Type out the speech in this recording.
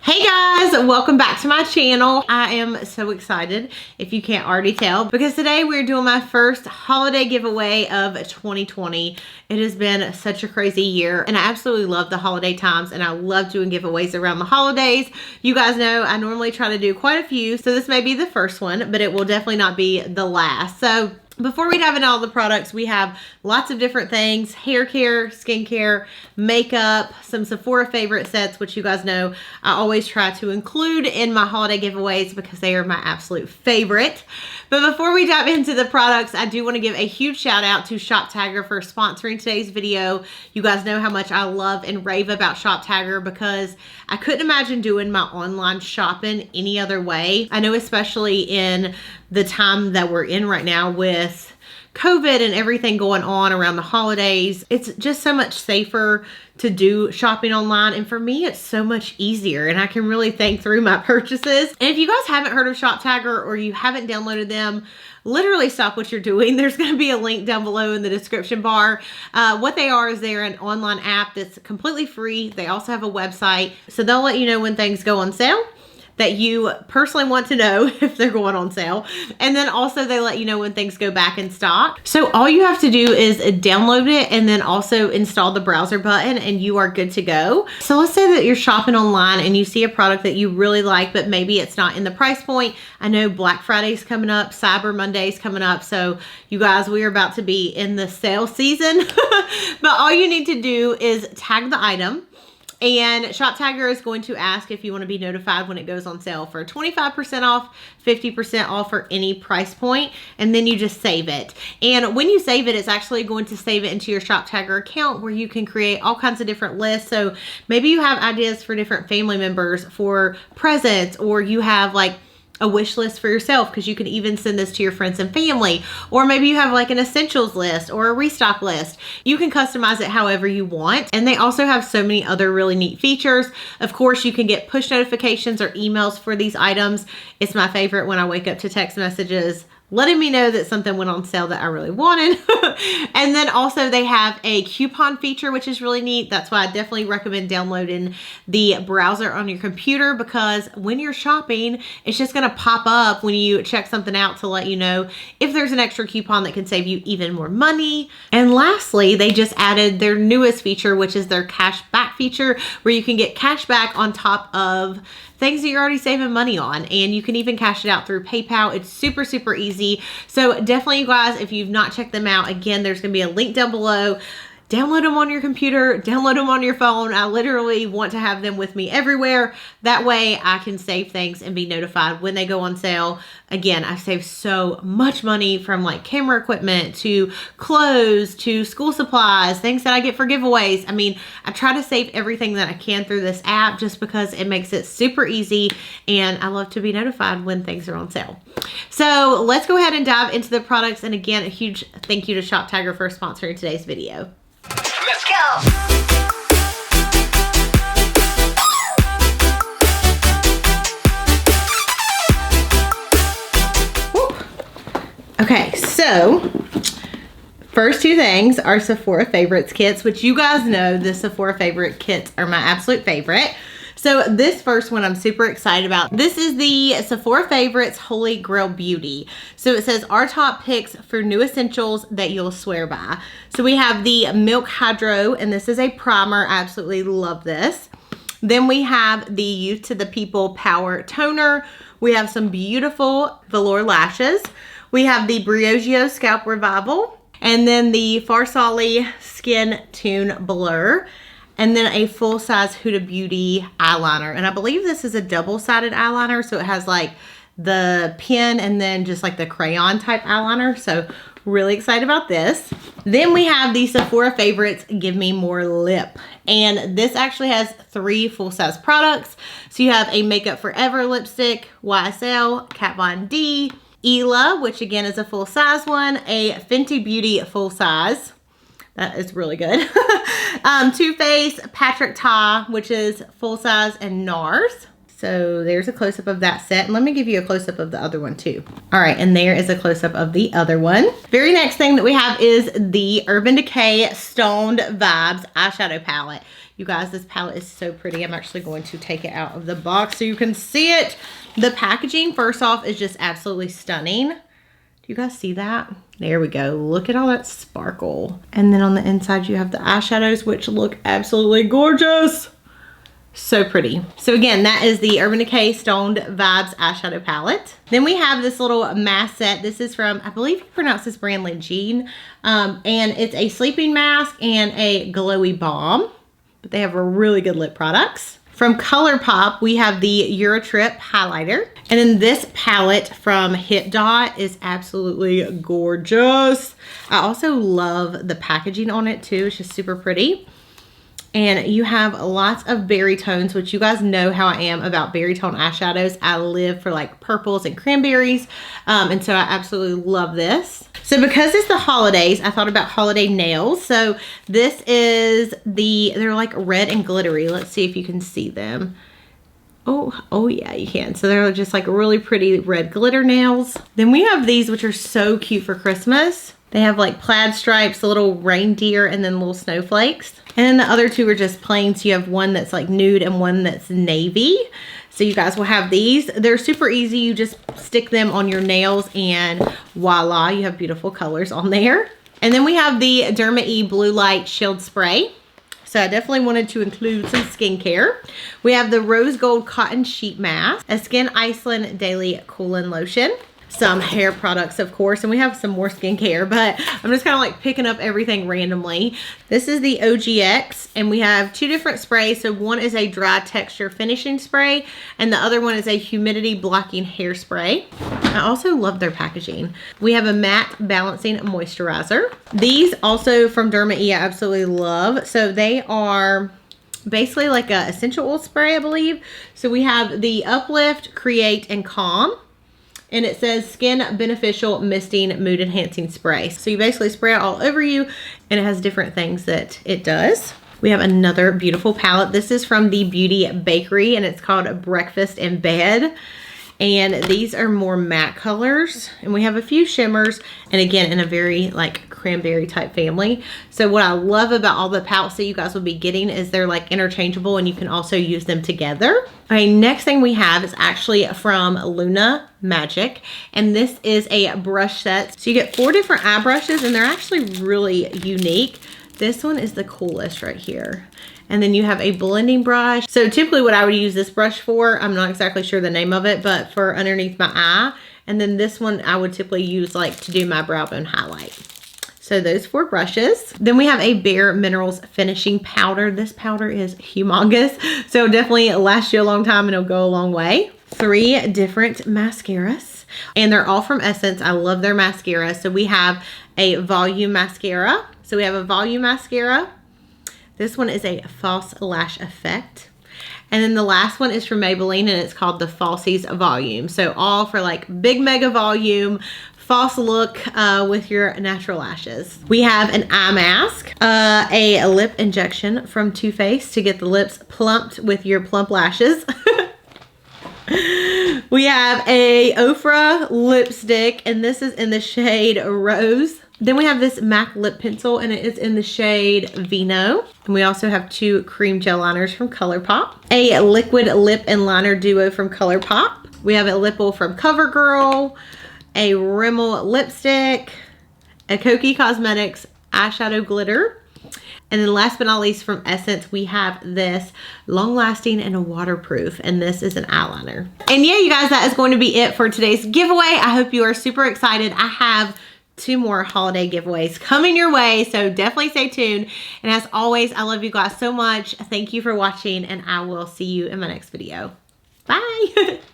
Hey guys, welcome back to my channel. I am so excited, if you can't already tell, because today we're doing my first holiday giveaway of 2020. It has been such a crazy year and I absolutely love the holiday times and I love doing giveaways around the holidays. You guys know I normally try to do quite a few, so this may be the first one, but it will definitely not be the last. So before we dive into all the products, we have lots of different things: hair care, skincare, makeup, some Sephora favorite sets, which you guys know I always try to include in my holiday giveaways because they are my absolute favorite. But before we dive into the products, I do want to give a huge shout out to ShopTagger for sponsoring today's video. You guys know how much I love and rave about ShopTagger because I couldn't imagine doing my online shopping any other way. I know, especially in the time that we're in right now with COVID and everything going on around the holidays, it's just so much safer to do shopping online. And for me, it's so much easier and I can really think through my purchases. And if you guys haven't heard of ShopTagger or you haven't downloaded them, literally stop what you're doing. There's going to be a link down below in the description bar. What they are is they're an online app that's completely free. They also have a website, so they'll let you know when things go on sale that you personally want to know if they're going on sale. And then also they let you know when things go back in stock. So all you have to do is download it and then also install the browser button and you are good to go. So let's say that you're shopping online and you see a product that you really like, but maybe it's not in the price point. I know Black Friday's coming up, Cyber Monday's coming up. So you guys, we are about to be in the sale season. But all you need to do is tag the item. And ShopTagger is going to ask if you want to be notified when it goes on sale for 25% off, 50% off for any price point, and then you just save it. And when you save it, it's actually going to save it into your ShopTagger account where you can create all kinds of different lists. So maybe you have ideas for different family members for presents, or you have like a wish list for yourself, because you can even send this to your friends and family. Or maybe you have like an essentials list or a restock list. You can customize it however you want. And they also have so many other really neat features. Of course, you can get push notifications or emails for these items. It's my favorite when I wake up to text messages letting me know that something went on sale that I really wanted. And then also they have a coupon feature, which is really neat. That's why I definitely recommend downloading the browser on your computer, because when you're shopping, it's just gonna pop up when you check something out to let you know if there's an extra coupon that can save you even more money. And lastly, they just added their newest feature, which is their cash back feature, where you can get cash back on top of things that you're already saving money on, and you can even cash it out through PayPal. It's super, super easy. So definitely, you guys, if you've not checked them out, again, there's gonna be a link down below. Download them on your computer, download them on your phone. I literally want to have them with me everywhere. That way I can save things and be notified when they go on sale. Again, I save so much money, from like camera equipment to clothes to school supplies, things that I get for giveaways. I mean, I try to save everything that I can through this app just because it makes it super easy and I love to be notified when things are on sale. So let's go ahead and dive into the products. And again, a huge thank you to ShopTagger for sponsoring today's video. Let's go! Okay, so first two things are Sephora Favorites kits, which you guys know the Sephora Favorite kits are my absolute favorite. So this first one I'm super excited about. This is the Sephora Favorites Holy Grail Beauty. So it says our top picks for new essentials that you'll swear by. So we have the Milk Hydro, and this is a primer. I absolutely love this. Then we have the Youth to the People Power Toner. We have some beautiful velour lashes. We have the Briogeo Scalp Revival. And then the Farsali Skin Tune Blur. And then a full-size Huda Beauty eyeliner. And I believe this is a double-sided eyeliner, so it has like the pen and then just like the crayon type eyeliner. So really excited about this. Then we have the Sephora Favorites Give Me More Lip. And this actually has 3 full-size products. So you have a Makeup Forever lipstick, YSL, Kat Von D, Ela, which again is a full-size one, a Fenty Beauty full-size. That is really good. Too Faced, Patrick Ta, which is full size, and NARS. So there's a close-up of that set. And let me give you a close-up of the other one too. All right, and there is a close-up of the other one. Very next thing that we have is the Urban Decay Stoned Vibes eyeshadow palette. You guys, this palette is so pretty. I'm actually going to take it out of the box so you can see it. The packaging, first off, is just absolutely stunning. Do you guys see that? There we go. Look at all that sparkle. And then on the inside, you have the eyeshadows, which look absolutely gorgeous. So pretty. So again, that is the Urban Decay Stoned Vibes eyeshadow palette. Then we have this little mask set. This is from, I believe you pronounce this brand Lejean. And it's a sleeping mask and a glowy balm. But they have really good lip products. From ColourPop, we have the Eurotrip highlighter. And then this palette from Hit Dot is absolutely gorgeous. I also love the packaging on it too. It's just super pretty. And you have lots of berry tones, which you guys know how I am about berry tone eyeshadows. I live for like purples and cranberries. And so I absolutely love this. So because it's the holidays, I thought about holiday nails. So this is they're like red and glittery. Let's see if you can see them. Oh yeah, you can. So they're just like really pretty red glitter nails. Then we have these, which are so cute for Christmas. They have like plaid stripes, a little reindeer, and then little snowflakes. And then the other two are just plain. So you have one that's like nude and one that's navy. So you guys will have these. They're super easy. You just stick them on your nails and voila, you have beautiful colors on there. And then we have the Derma E Blue Light Shield Spray. So I definitely wanted to include some skincare. We have the Rose Gold Cotton Sheet Mask, a Skin Iceland Daily Coolin' Lotion, some hair products, of course, and we have some more skincare, but I'm just kind of like picking up everything randomly. This is the OGX, and we have two different sprays. So one is a dry texture finishing spray, and the other one is a humidity blocking hairspray. I also love their packaging. We have a matte balancing moisturizer. These also from Derma E I absolutely love. So they are basically like a essential oil spray, I believe. So we have the Uplift, Create, and Calm. And it says Skin Beneficial Misting Mood Enhancing Spray. So you basically spray it all over you, and it has different things that it does. We have another beautiful palette. This is from the Beauty Bakery, and it's called Breakfast in Bed. And these are more matte colors. And we have a few shimmers, and again, in a very like cranberry type family. So what I love about all the palettes that you guys will be getting is they're like interchangeable, and you can also use them together. Okay, next thing we have is actually from Luna Magic, and this is a brush set. So you get 4 different eye brushes, and they're actually really unique. This one is the coolest right here. And then you have a blending brush. So typically what I would use this brush for, I'm not exactly sure the name of it, but for underneath my eye. And then this one I would typically use like to do my brow bone highlight. So those 4 brushes. Then we have a Bare Minerals finishing powder. This powder is humongous, so definitely lasts you a long time and it'll go a long way. 3 different mascaras, and they're all from Essence. I love their mascara. So we have a volume mascara. So we have a volume mascara. This one is a false lash effect. And then the last one is from Maybelline, and it's called the Falsies Volume. So all for like big mega volume, false look with your natural lashes. We have an eye mask, a lip injection from Too Faced to get the lips plumped with your plump lashes. We have a Ofra lipstick, and this is in the shade Rose. Then we have this MAC lip pencil, and it is in the shade Vino. And we also have 2 cream gel liners from ColourPop. A liquid lip and liner duo from ColourPop. We have a lip oil from CoverGirl, a Rimmel lipstick, a Kokie Cosmetics eyeshadow glitter. And then last but not least from Essence, we have this long lasting and waterproof, and this is an eyeliner. And yeah, you guys, that is going to be it for today's giveaway. I hope you are super excited. I have 2 more holiday giveaways coming your way, so definitely stay tuned. And as always, I love you guys so much. Thank you for watching, and I will see you in my next video. Bye.